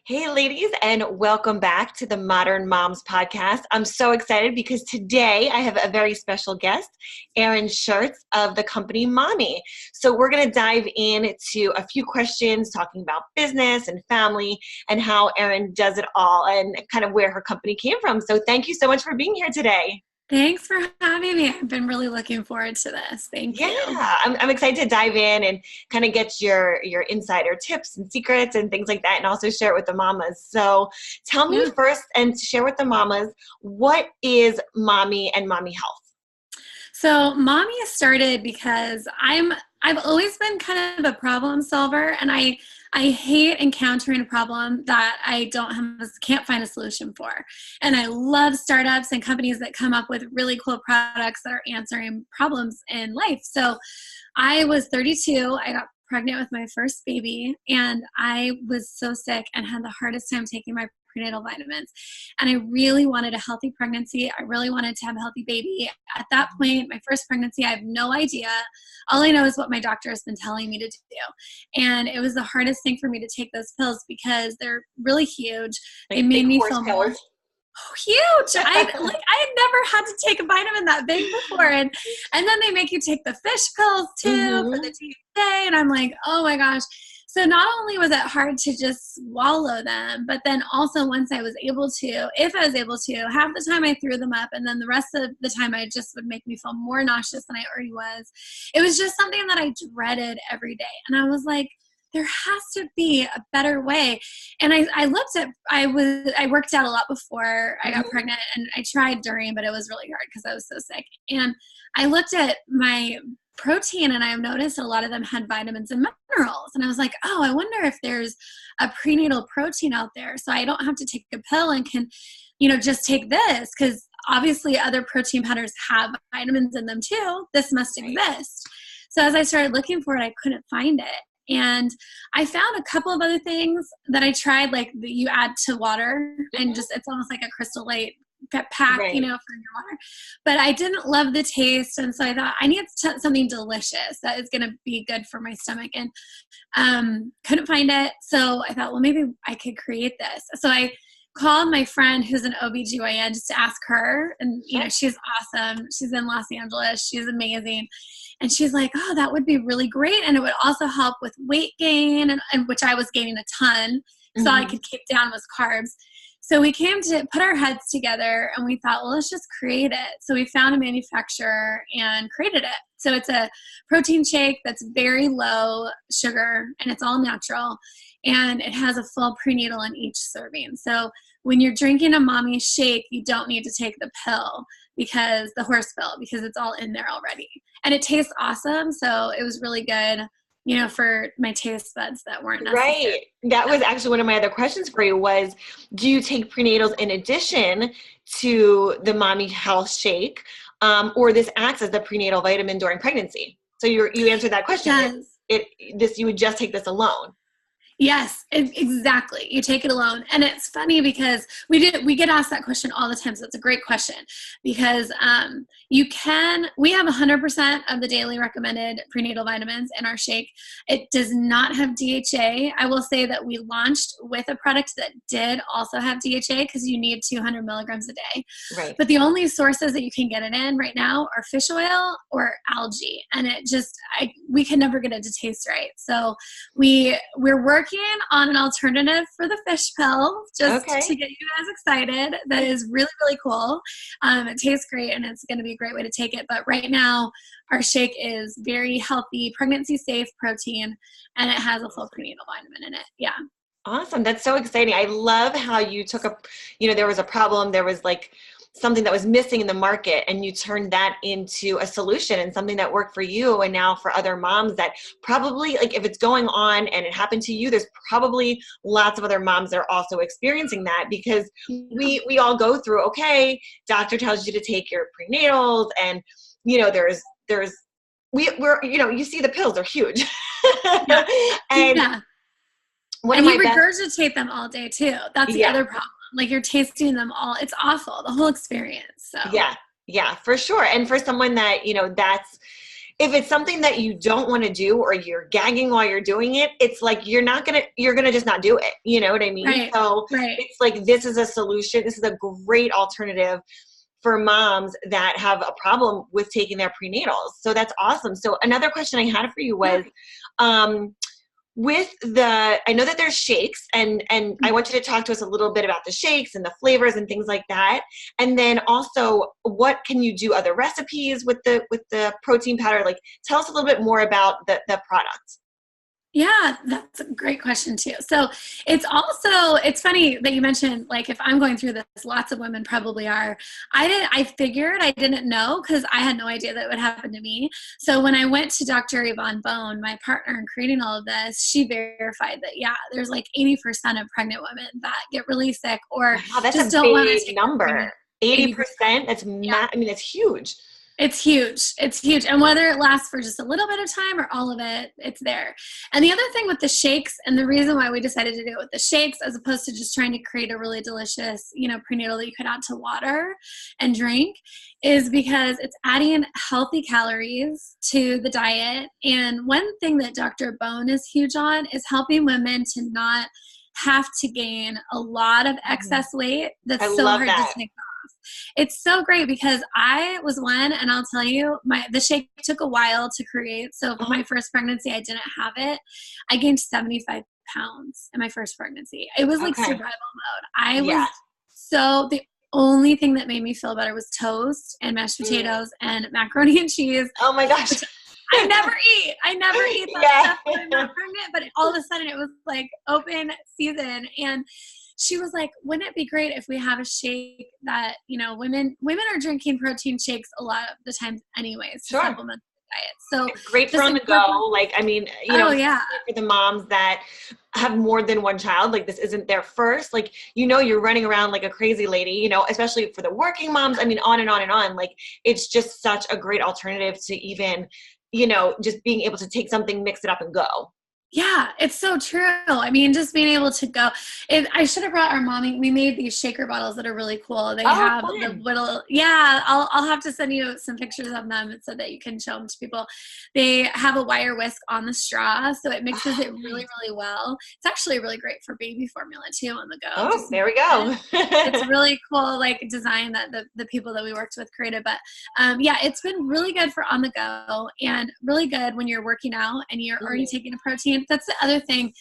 Hey, ladies, and welcome back to the Modern Moms Podcast. I'm so excited because today I have a very special guest, Erin Shurtz of the company Mommi. So we're going to dive into a few questions talking about business and family and how Erin does it all and kind of where her company came from. So thank you so much for being here today. Thanks for having me. I've been really looking forward to this. Thank you. Yeah, I'm excited to dive in and kind of get your insider tips and secrets and things like that, and also share it with the mamas. So tell me first, and share with the mamas, what is Mommi and Mommi Health? So Mommi started because I've always been kind of a problem solver, and I hate encountering a problem that I can't find a solution for. And I love startups and companies that come up with really cool products that are answering problems in life. So I was 32. I got pregnant with my first baby, and I was so sick and had the hardest time taking my prenatal vitamins. And I really wanted a healthy pregnancy. I really wanted to have a healthy baby. At that point, my first pregnancy, I have no idea. All I know is what my doctor has been telling me to do. And it was the hardest thing for me to take those pills because they're really huge. They made me feel more huge. I had never had to take a vitamin that big before. And then they make you take the fish pills too for the DHA. And I'm like, oh my gosh. So not only was it hard to just swallow them, but then also if I was able to, half the time I threw them up, and then the rest of the time I just would make me feel more nauseous than I already was. It was just something that I dreaded every day. And I was like, there has to be a better way. And I worked out a lot before I got pregnant, and I tried during, but it was really hard because I was so sick. And I looked at my protein, and I noticed a lot of them had vitamins and minerals. And I was like, oh, I wonder if there's a prenatal protein out there, so I don't have to take a pill and can, just take this, because obviously other protein powders have vitamins in them too. This must exist. So as I started looking for it, I couldn't find it. And I found a couple of other things that I tried, like that you add to water, and it's almost like a Crystal Light pack, for your water. But I didn't love the taste, and so I thought I need something delicious that is going to be good for my stomach, and couldn't find it. So I thought, well, maybe I could create this. So I called my friend who's an OBGYN just to ask her, and she's awesome. She's in Los Angeles. She's amazing. And she's like, oh, that would be really great. And it would also help with weight gain, and which I was gaining a ton. So I could keep down with carbs. So we came to put our heads together, and we thought, well, let's just create it. So we found a manufacturer and created it. So it's a protein shake that's very low sugar, and it's all natural. And it has a full prenatal in each serving. So when you're drinking a Mommi shake, you don't need to take the pill, because the horse pill, because it's all in there already. And it tastes awesome. So it was really good, for my taste buds that weren't necessary. Right. That was actually one of my other questions for you was, do you take prenatals in addition to the Mommi Health Shake, or this acts as the prenatal vitamin during pregnancy? So you answered that question. Yes. You would just take this alone. Yes, exactly. You take it alone. And it's funny because we get asked that question all the time. So it's a great question, because we have 100% of the daily recommended prenatal vitamins in our shake. It does not have DHA. I will say that we launched with a product that did also have DHA, because you need 200 milligrams a day. Right. But the only sources that you can get it in right now are fish oil or algae. And we could never get it to taste right. So we're working on an alternative for the fish pill, just to get you guys excited. That is really, really cool. It tastes great, and it's going to be a great way to take it. But right now, our shake is very healthy, pregnancy-safe protein, and it has a full prenatal vitamin in it. Yeah. Awesome. That's so exciting. I love how you took there was a problem. There was like something that was missing in the market, and you turned that into a solution and something that worked for you. And now for other moms that probably, like, if it's going on and it happened to you, there's probably lots of other moms that are also experiencing that, because we all go through, okay, doctor tells you to take your prenatals, and there's you see the pills are huge. And you regurgitate them all day too. That's the other problem. Like, you're tasting them all. It's awful, the whole experience. So yeah, for sure. And for someone that, if it's something that you don't want to do or you're gagging while you're doing it, it's like you're gonna just not do it. You know what I mean? Right. So Right. it's like, this is a solution. This is a great alternative for moms that have a problem with taking their prenatals. So that's awesome. So another question I had for you was, I know that there's shakes, and I want you to talk to us a little bit about the shakes and the flavors and things like that. And then also, what can you do, other recipes with the protein powder? Like, tell us a little bit more about the product. Yeah, that's a great question too. So it's funny that you mentioned, like, if I'm going through this, lots of women probably are. I figured, I didn't know, because I had no idea that it would happen to me. So when I went to Dr. Yvonne Bone, my partner in creating all of this, she verified that, yeah, there's like 80% of pregnant women that get really sick or That's just a don't want to big number. 80%. That's I mean, that's huge. It's huge. It's huge. And whether it lasts for just a little bit of time or all of it, it's there. And the other thing with the shakes, and the reason why we decided to do it with the shakes as opposed to just trying to create a really delicious, prenatal that you could add to water and drink, is because it's adding healthy calories to the diet. And one thing that Dr. Bone is huge on is helping women to not have to gain a lot of excess weight that's so hard to take off. It's so great because I was one, and I'll tell you, the shake took a while to create. So for my first pregnancy, I didn't have it. I gained 75 pounds in my first pregnancy. It was like survival mode. The only thing that made me feel better was toast and mashed potatoes and macaroni and cheese. Oh my gosh. I never eat that stuff when I'm not pregnant, but all of a sudden it was like open season. And she was like, wouldn't it be great if we have a shake that, women are drinking protein shakes a lot of the time anyways to supplement the diet. So it's great for on the go. Like, I mean, for the moms that have more than one child, like this isn't their first, like, you're running around like a crazy lady, especially for the working moms. I mean, on and on and on. Like, it's just such a great alternative to even, just being able to take something, mix it up and go. Yeah, it's so true. I mean, just being able to go. I should have brought our Mommy. We made these shaker bottles that are really cool. They have fun. the little, I'll have to send you some pictures of them so that you can show them to people. They have a wire whisk on the straw, so it mixes it really, really well. It's actually really great for baby formula too on the go. Oh, there we go. It's really cool, like, design that the people that we worked with created. But it's been really good for on the go and really good when you're working out and you're already taking a protein. That's the other thing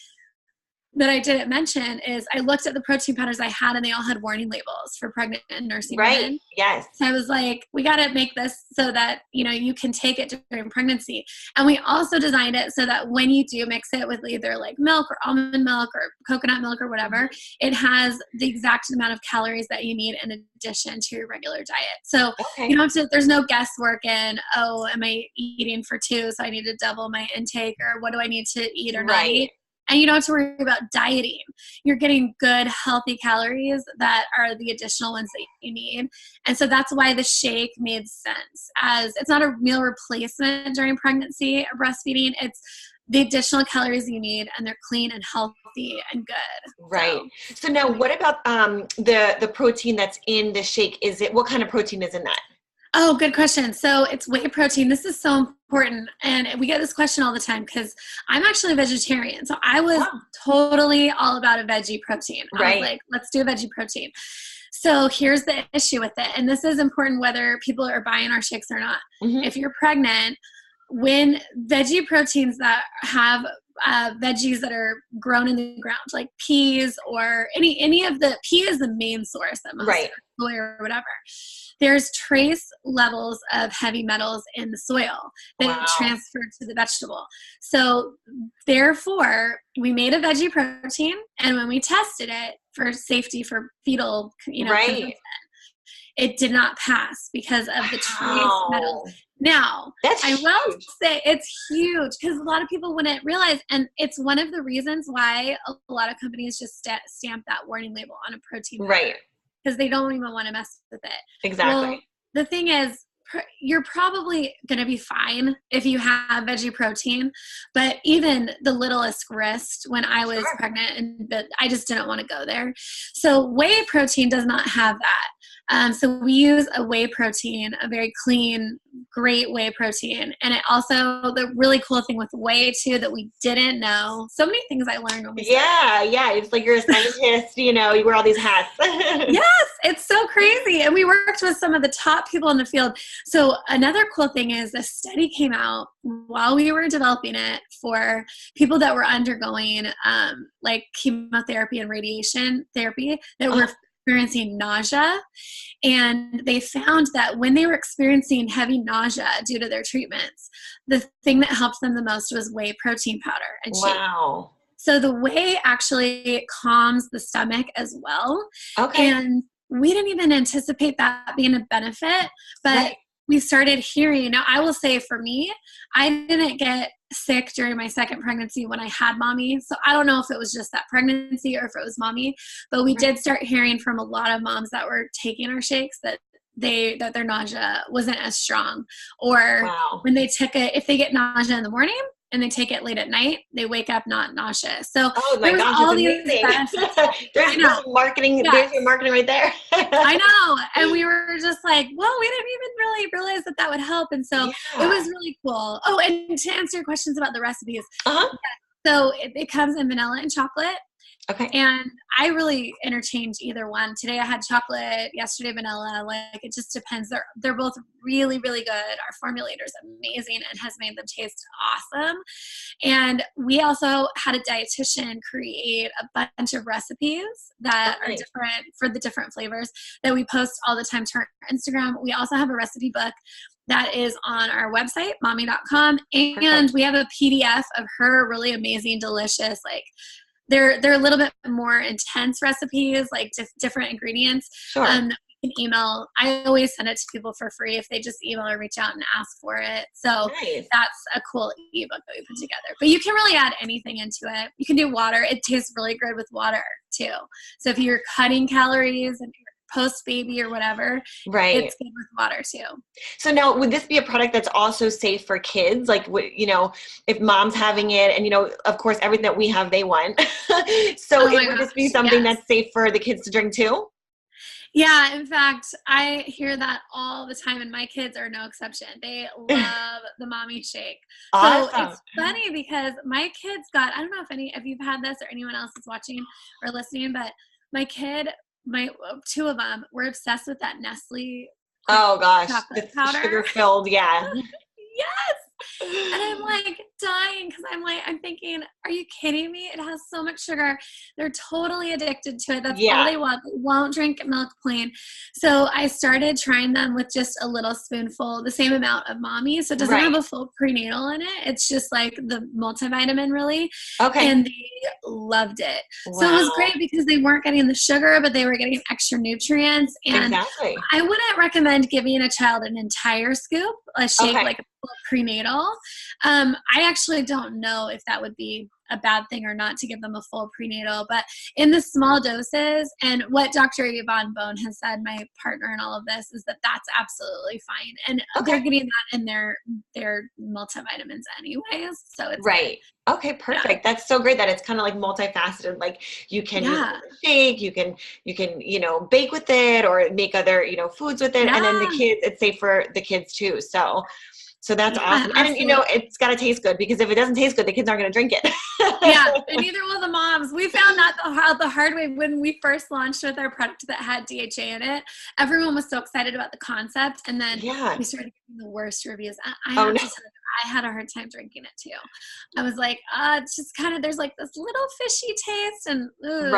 that I didn't mention is I looked at the protein powders I had, and they all had warning labels for pregnant and nursing women. Yes. So I was like, we got to make this so that, you can take it during pregnancy. And we also designed it so that when you do mix it with either like milk or almond milk or coconut milk or whatever, it has the exact amount of calories that you need in addition to your regular diet. So you don't have to, there's no guesswork in, am I eating for two, so I need to double my intake, or what do I need to eat or not eat? And you don't have to worry about dieting. You're getting good, healthy calories that are the additional ones that you need. And so that's why the shake made sense, as it's not a meal replacement during pregnancy or breastfeeding. It's the additional calories you need, and they're clean and healthy and good. Right. So now what about the protein that's in the shake? What kind of protein is in that? Oh, good question. So it's whey protein. This is so important. And we get this question all the time because I'm actually a vegetarian. So I was totally all about a veggie protein. I was like, let's do a veggie protein. So here's the issue with it. And this is important whether people are buying our shakes or not. If you're pregnant, when veggie proteins that have veggies that are grown in the ground, like peas or any of the, pea is the main source that most soy or whatever. There's trace levels of heavy metals in the soil that transfer to the vegetable. So therefore, we made a veggie protein, and when we tested it for safety for fetal, consumption, it did not pass because of the trace metals. Now, I will say it's huge because a lot of people wouldn't realize, and it's one of the reasons why a lot of companies just stamp that warning label on a protein powder. Because they don't even want to mess with it. Exactly. Well, the thing is, you're probably going to be fine if you have veggie protein, but even the littlest wrist when I was pregnant, but I just didn't want to go there. So whey protein does not have that. So we use a whey protein, a very clean, great whey protein. And it also, the really cool thing with whey too, that we didn't know, so many things I learned when we started. Yeah. It's like you're a scientist, you wear all these hats. Yes, it's so crazy. And we worked with some of the top people in the field. So another cool thing is a study came out while we were developing it for people that were undergoing like chemotherapy and radiation therapy that were experiencing nausea. And they found that when they were experiencing heavy nausea due to their treatments, the thing that helped them the most was whey protein powder and shake. Wow. So the whey actually calms the stomach as well. Okay. And we didn't even anticipate that being a benefit, but we started hearing. Now, I will say for me, I didn't get sick during my second pregnancy when I had Mommy. So I don't know if it was just that pregnancy or if it was Mommy, but we did start hearing from a lot of moms that were taking our shakes that their nausea wasn't as strong, or when they took it, if they get nausea in the morning and they take it late at night, they wake up not nauseous. So there was all these benefits. There's marketing. Yes. There's your marketing right there. I know. And we were just like, well, we didn't even really realize that would help. And so it was really cool. Oh, and to answer your questions about the recipes. So it comes in vanilla and chocolate. Okay. And I really interchange either one. Today I had chocolate, yesterday vanilla. Like, it just depends. They're both really, really good. Our formulator's amazing and has made them taste awesome. And we also had a dietitian create a bunch of recipes that are different for the different flavors that we post all the time to our Instagram. We also have a recipe book that is on our website, mommi.com. And we have a PDF of her really amazing, delicious, like, they're a little bit more intense recipes, like different ingredients. Sure. You can email. I always send it to people for free if they just email or reach out and ask for it. So that's a cool ebook that we put together. But you can really add anything into it. You can do water. It tastes really good with water too. So if you're cutting calories and post-baby or whatever, it's good with water too. So now, would this be a product that's also safe for kids? Like, if mom's having it, and, of course, everything that we have, they want. So would this be something that's safe for the kids to drink too? Yeah, in fact, I hear that all the time, and my kids are no exception. They love the Mommi shake. Awesome. So it's funny because my kids I don't know if any of you've had this or anyone else is watching or listening, but my two of them were obsessed with that Nestle. Oh gosh, chocolate powder, sugar filled. Yeah. Yes. And I'm like dying because I'm thinking, are you kidding me? It has so much sugar. They're totally addicted to it. That's all they want. They won't drink milk plain. So I started trying them with just a little spoonful, the same amount of Mommi. So it doesn't have a full prenatal in it. It's just like the multivitamin, really. Okay. And they loved it. Wow. So it was great because they weren't getting the sugar, but they were getting extra nutrients. And I wouldn't recommend giving a child an entire scoop, a shake like a prenatal. I actually don't know if that would be a bad thing or not to give them a full prenatal, but in the small doses, and what Dr. Yvonne Bone has said, my partner in all of this, is that that's absolutely fine. And they're getting that in their multivitamins anyways. So it's good. Okay, perfect. Yeah. That's so great that it's kind of like multifaceted. Like you can use it with a shake, you can, bake with it or make other, foods with it. Yeah. And then the kids, it's safe for the kids too. So that's awesome. Absolutely. And, it's got to taste good, because if it doesn't taste good, the kids aren't going to drink it. And neither will the moms. We found that the hard way when we first launched with our product that had DHA in it. Everyone was so excited about the concept. And then we started getting the worst reviews. I had a hard time drinking it too. I was like, it's just kind of, there's like this little fishy taste. And so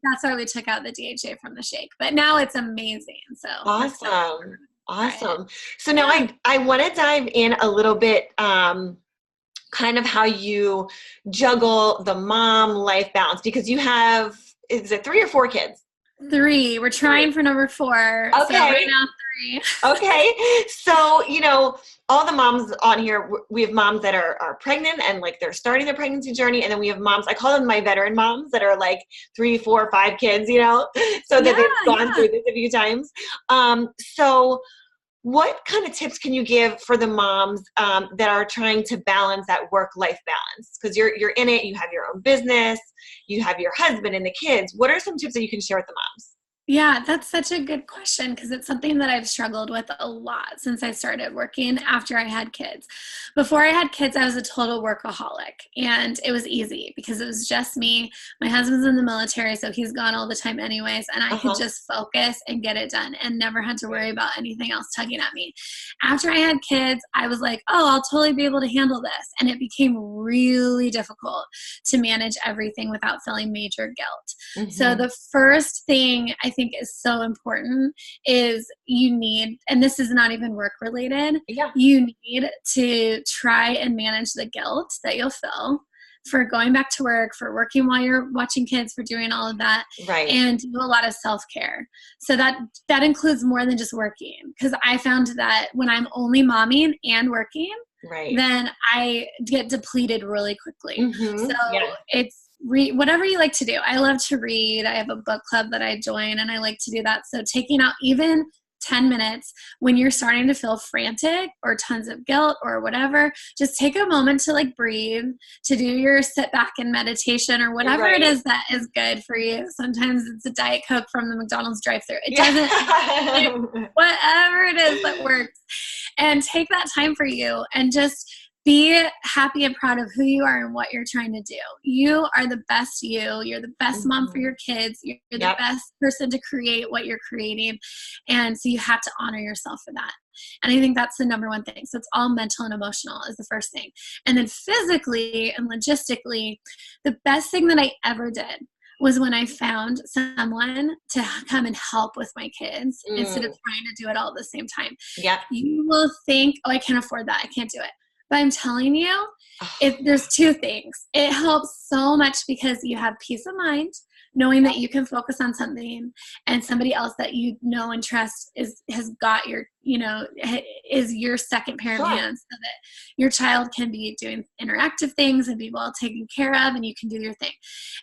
that's why we took out the DHA from the shake. But now it's amazing. So awesome. Awesome. So now I want to dive in a little bit, kind of how you juggle the mom life balance, because you have, is it 3 or 4 kids? 3. We're trying for number 4. Okay. So right now 3. Okay. So, all the moms on here, we have moms that are pregnant and like they're starting their pregnancy journey. And then we have moms, I call them my veteran moms, that are like 3, 4, 5 kids, so that they've gone through this a few times. So what kind of tips can you give for the moms that are trying to balance that work-life balance? Because you're in it, you have your own business, you have your husband and the kids. What are some tips that you can share with the moms? Yeah, that's such a good question because it's something that I've struggled with a lot since I started working after I had kids. Before I had kids, I was a total workaholic, and it was easy because it was just me. My husband's in the military, so he's gone all the time anyways, and I could Uh-huh. just focus and get it done and never had to worry about anything else tugging at me. After I had kids, I was like, oh, I'll totally be able to handle this. And it became really difficult to manage everything without feeling major guilt. So Mm-hmm. the first thing I think is so important is you need, and this is not even work related, Yeah. you need to try and manage the guilt that you'll feel for going back to work, for working while you're watching kids, for doing all of that, Right. and do a lot of self-care. So that includes more than just working. Because I found that when I'm only momming and working, Right. then I get depleted really quickly. So Mm-hmm. Yeah. it's whatever you like to do. I love to read. I have a book club that I join, and I like to do that. So taking out even 10 minutes when you're starting to feel frantic or tons of guilt or whatever, just take a moment to like breathe, to do your sit back and meditation or whatever it Right. is that is good for you. Sometimes it's a Diet Coke from the McDonald's drive-thru. It doesn't, Yeah. whatever it is that works. And take that time for you and just be happy and proud of who you are and what you're trying to do. You are the best you. You're the best mom for Mm-hmm. your kids. You're the Yep. best person to create what you're creating. And so you have to honor yourself for that. And I think that's the number one thing. So it's all mental and emotional is the first thing. And then physically and logistically, the best thing that I ever did was when I found someone to come and help with my kids instead of Mm. trying to do it all at the same time. Yep. You will think, oh, I can't afford that. I can't do it. But I'm telling you, Oh, if there's two things. It helps so much because you have peace of mind knowing that you can focus on something and somebody else that you know and trust has got your, is your second pair of sure. hands so that your child can be doing interactive things and be well taken care of and you can do your thing.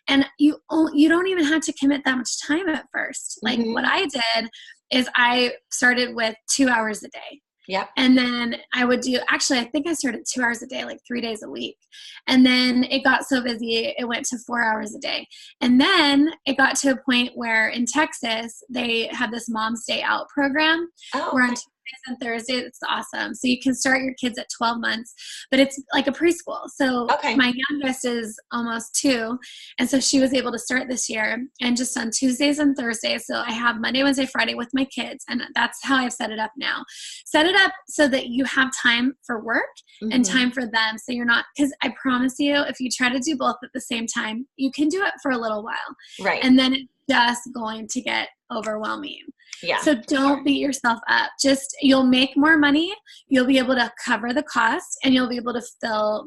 And you don't even have to commit that much time at first. Like what Mm-hmm. I did is I started with 2 hours a day. Yep. And then I would I think I started 2 hours a day, like 3 days a week. And then it got so busy, it went to 4 hours a day. And then it got to a point where in Texas, they have this Mom's Day Out program Oh, where on okay. Tuesdays and Thursdays, it's awesome. So you can start your kids at 12 months, but it's like a preschool. So Okay. my youngest is almost 2. And so she was able to start this year and just on Tuesdays and Thursdays. So I have Monday, Wednesday, Friday with my kids. And that's how I've set it up now. Set it up so that you have time for work and Mm-hmm. time for them. So you're not, because I promise you, if you try to do both at the same time, you can do it for a little while. Right. And then it's just going to get overwhelming. Yeah. So don't beat yourself up. Just you'll make more money, you'll be able to cover the cost, and you'll be able to feel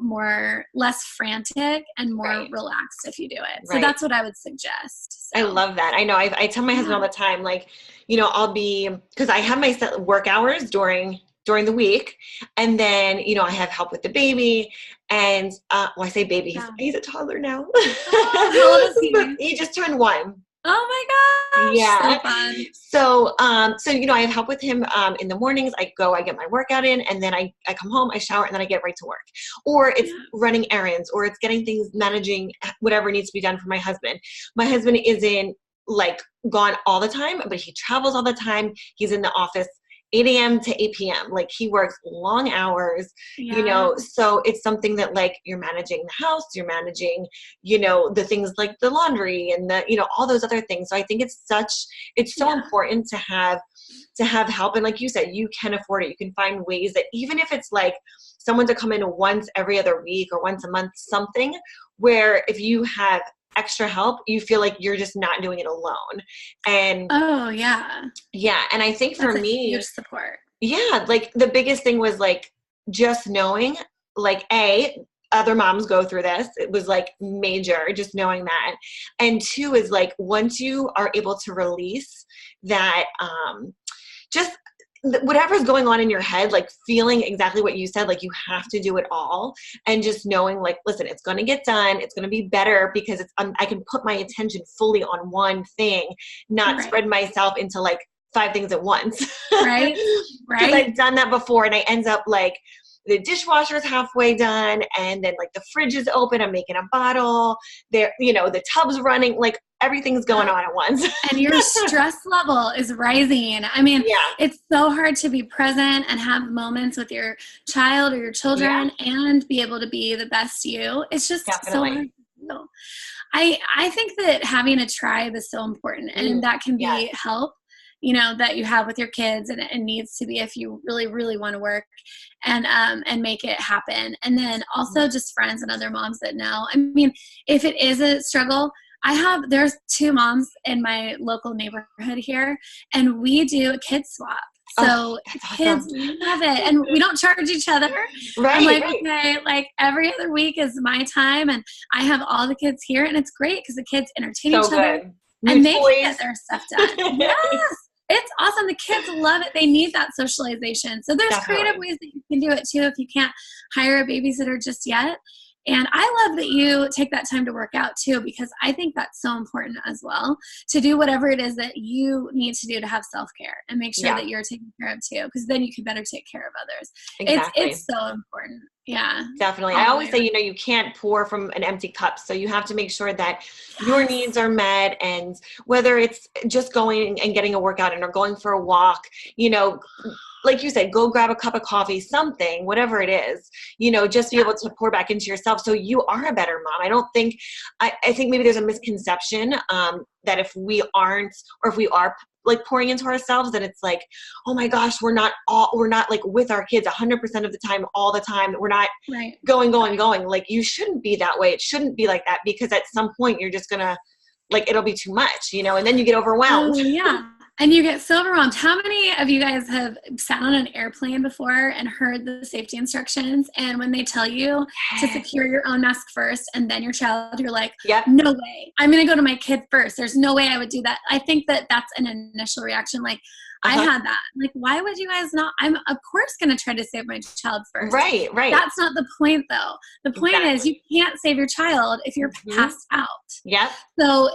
less frantic and more Right. relaxed if you do it. So Right. that's what I would suggest. I So, love that. I know. I tell my husband all yeah. the time, like, I'll be, because I have my set work hours during the week, and then I have help with the baby, and I say baby, Yeah. he's a toddler now. Oh, how old is he? But he just turned 1. Oh my gosh. Yeah. So fun. So I have help with him in the mornings. I get my workout in, and then I come home, I shower, and then I get right to work. Or it's Yeah. running errands, or it's getting things, managing whatever needs to be done for my husband. My husband isn't like gone all the time, but he travels all the time. He's in the office 8 a.m. to 8 p.m. Like he works long hours, Yeah. so it's something that like you're managing the house, you're managing, the things like the laundry and all those other things. So I think it's so Yeah. important to have help. And like you said, you can afford it. You can find ways that even if it's like someone to come in once every other week or once a month, something where if you have extra help, you feel like you're just not doing it alone. And Oh, yeah. yeah, and I think for That's a me, huge support. yeah, like the biggest thing was like just knowing, like other moms go through this. It was like major, just knowing that. And 2 is like once you are able to release that, just whatever's going on in your head, like feeling exactly what you said, like you have to do it all, and just knowing like, listen, it's going to get done. It's going to be better because I can put my attention fully on one thing, not Right. spread myself into like 5 things at once. Right. Because Right. I've done that before, and I end up like the dishwasher's halfway done, and then like the fridge is open, I'm making a bottle there, the tub's running, like everything's going on at once. And your stress level is rising. I mean, it's so hard to be present and have moments with your child or your children and be able to be the best you. It's just so hard to do. I think that having a tribe is so important, and that can be help, that you have with your kids, and it needs to be if you really, really want to work and make it happen. And then also just friends and other moms that know. I mean, if it is a struggle, there's 2 moms in my local neighborhood here, and we do a kid swap. So kids love it, and we don't charge each other. I'm like, okay, like every other week is my time, and I have all the kids here, and it's great because the kids entertain each other and they can get their stuff done. Yes, it's awesome. The kids love it. They need that socialization. So there's creative ways that you can do it too if you can't hire a babysitter just yet. And I love that you take that time to work out too, because I think that's so important as well, to do whatever it is that you need to do to have self-care and make sure that you're taken care of too, because then you can better take care of others. Exactly. It's so important. Yeah, definitely. I always say, you can't pour from an empty cup. So you have to make sure that your needs are met. And whether it's just going and getting a workout or going for a walk, like you said, go grab a cup of coffee, something, whatever it is, just be able to pour back into yourself so you are a better mom. I think maybe there's a misconception that if we aren't, or if we are like pouring into ourselves, then it's like, oh my gosh, we're not like with our kids 100% of the time, all the time. We're not going. Like, you shouldn't be that way. It shouldn't be like that, because at some point you're just gonna, like, it'll be too much, and then you get overwhelmed. Oh, yeah. And you get so overwhelmed. How many of you guys have sat on an airplane before and heard the safety instructions? And when they tell you to secure your own mask first and then your child, you're like, no way. I'm going to go to my kid first. There's no way I would do that. I think that that's an initial reaction. Like, I had that. Like, why would you guys not? I'm, of course, going to try to save my child first. Right. That's not the point, though. The point is you can't save your child if you're passed out. Yep. So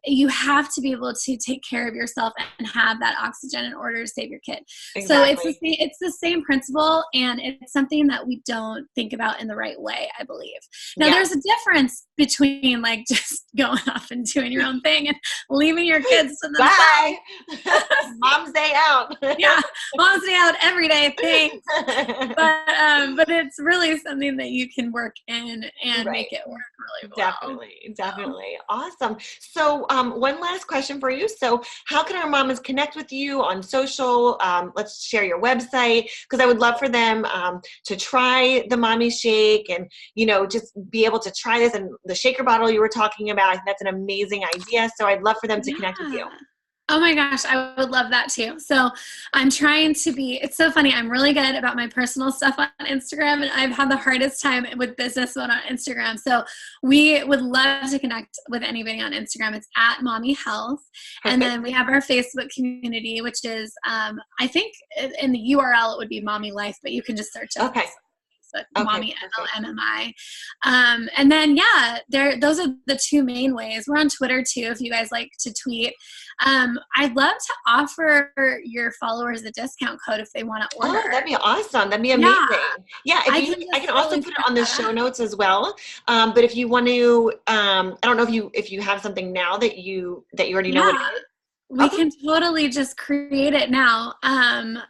you have to be able to take care of yourself and have that oxygen in order to save your kid. Exactly. So it's the same principle, and it's something that we don't think about in the right way, I believe. Now, there's a difference between like just going off and doing your own thing and leaving your kids to themselves. Bye. Mom's day out. Mom's day out every day. Thanks. But it's really something that you can work in and make it work really well. Definitely. Awesome. So one last question for you. So how can our mamas connect with you on social? Let's share your website, because I would love for them to try the Mommy Shake and, just be able to try this, and the shaker bottle you were talking about. I think that's an amazing idea. So I'd love for them to connect with you. Oh my gosh, I would love that too. So I'm trying to it's so funny. I'm really good about my personal stuff on Instagram, and I've had the hardest time with business one on Instagram. So we would love to connect with anybody on Instagram. It's at Mommy Health. And then we have our Facebook community, which is, I think in the URL, it would be Mommy Life, but you can just search it. Mommy MMI. And then those are the 2 main ways. We're on Twitter too, if you guys like to tweet. I'd love to offer your followers a discount code if they want to order. Oh, that'd be awesome. That'd be amazing. I can also put it on the show notes as well. But if you want to, I don't know if you have something now that you already know what it is. We can totally just create it now.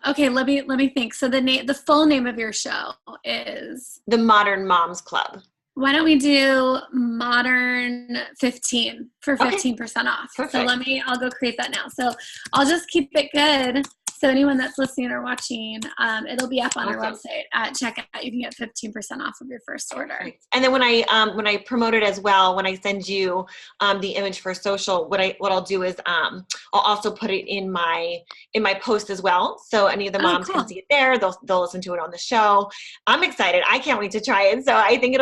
Okay, let me think. So the full name of your show is The Modern Moms Club. Why don't we do Modern 15 for 15% off? Perfect. So I'll go create that now. So I'll just keep it good. So anyone that's listening or watching, it'll be up on our website at checkout. You can get 15% off of your first order. And then when I promote it as well, when I send you the image for social, what I'll do is I'll also put it in my post as well. So any of the moms can see it there. They'll listen to it on the show. I'm excited. I can't wait to try it. So I think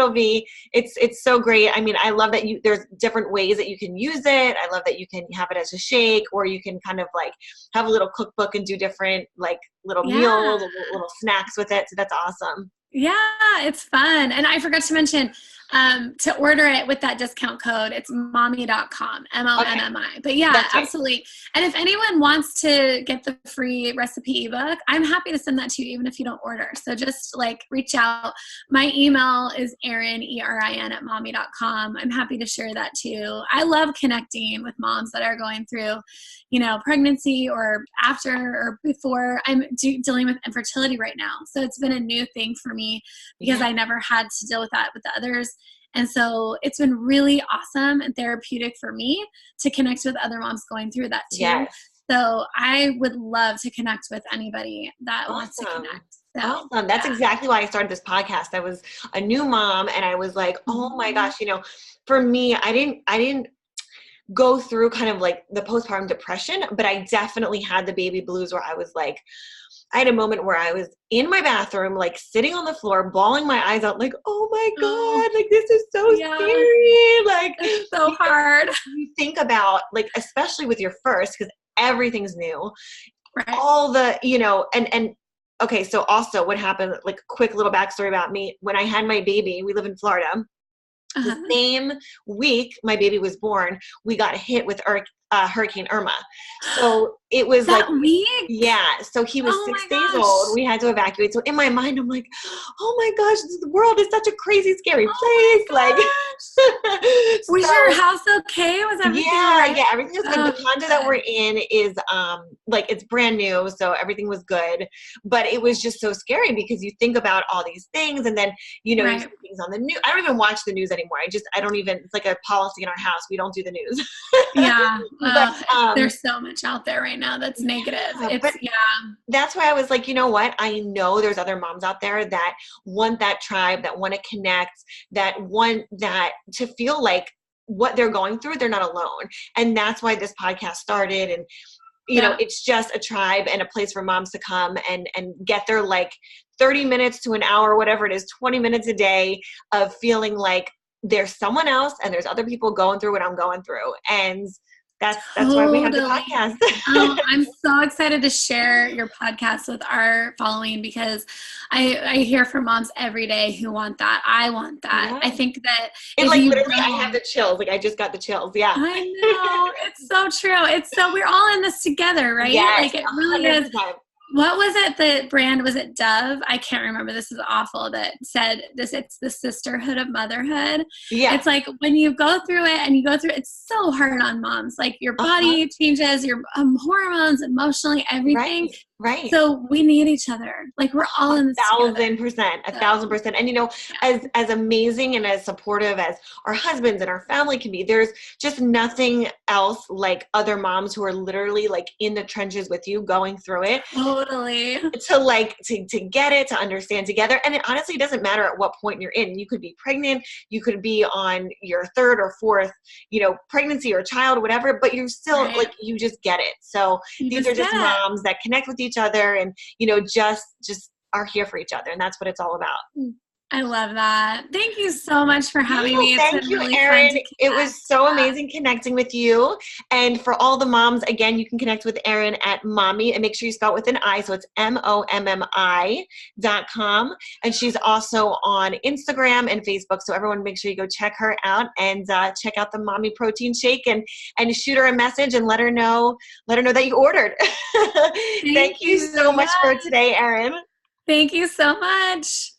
it's so great. I mean, I love that there's different ways that you can use it. I love that you can have it as a shake, or you can kind of like have a little cookbook and do different like little meals, little snacks with it. So that's awesome. Yeah, it's fun. And I forgot to mention, to order it with that discount code, it's mommi.com, MOMMI. But yeah, That's right. absolutely. And if anyone wants to get the free recipe ebook, I'm happy to send that to you, even if you don't order. So just like reach out. My email is Erin, ERIN at mommi.com. I'm happy to share that too. I love connecting with moms that are going through, pregnancy or after or before. I'm dealing with infertility right now. So it's been a new thing for me because I never had to deal with that with the others. And so it's been really awesome and therapeutic for me to connect with other moms going through that too. Yes. So I would love to connect with anybody that wants to connect. So, awesome. That's exactly why I started this podcast. I was a new mom and I was like, oh my gosh, for me, I didn't go through kind of like the postpartum depression, but I definitely had the baby blues where I was like, I had a moment where I was in my bathroom, like sitting on the floor, bawling my eyes out, like, oh my God, like this is so scary. Like it's so hard. You think about like, especially with your first, because everything's new, right. All the, and okay. So also what happened, like quick little backstory about me, when I had my baby, we live in Florida. The same week my baby was born, we got hit with Hurricane Irma. So it was that like, week? Yeah. So he was 6 days old. We had to evacuate. So in my mind, I'm like, oh my gosh, the world is such a crazy, scary place. Like, was your house okay? Was everything right? Yeah, everything was good. The condo that we're in is like it's brand new, so everything was good. But it was just so scary because you think about all these things, and then you see things on the news. I don't even watch the news anymore. I don't even. It's like a policy in our house. We don't do the news. Yeah, but there's so much out there right now that's negative. That's why I was like, you know what? I know there's other moms out there that want that tribe, that want to connect, that want that to feel like what they're going through, they're not alone. And that's why this podcast started. And, it's just a tribe and a place for moms to come and get their like 30 minutes to an hour, whatever it is, 20 minutes a day of feeling like there's someone else and there's other people going through what I'm going through. And that's why we have the podcast. I'm so excited to share your podcast with our following because I hear from moms every day who want that. I want that. Yeah. I think that literally I have the chills. Like I just got the chills. Yeah. I know. It's so true. We're all in this together, right? Yes, like it really 100%. Is. What was it? The brand, was it Dove? I can't remember. This is awful. That said this. It's the sisterhood of motherhood. Yeah. It's like when you go through it and it's so hard on moms. Like your body changes, your hormones, emotionally, everything. Right. So we need each other. Like we're all in this 1,000%, 1,000%. And as amazing and as supportive as our husbands and our family can be, there's just nothing else like other moms who are literally like in the trenches with you going through it. Totally. To get it, to understand together. And it honestly doesn't matter at what point you're in. You could be pregnant, you could be on your third or fourth, pregnancy or child, whatever, but you're still like, you just get it. So these are just moms that connect with each other and, just are here for each other. And that's what it's all about. I love that. Thank you so much for having me. Thank you, really Erin. It was so amazing connecting with you. And for all the moms, again, you can connect with Erin at Mommi and make sure you spell it with an I. So it's MOMMI.com. And she's also on Instagram and Facebook. So everyone make sure you go check her out and check out the Mommi protein shake and shoot her a message and let her know that you ordered. Thank you so much for today, Erin. Thank you so much.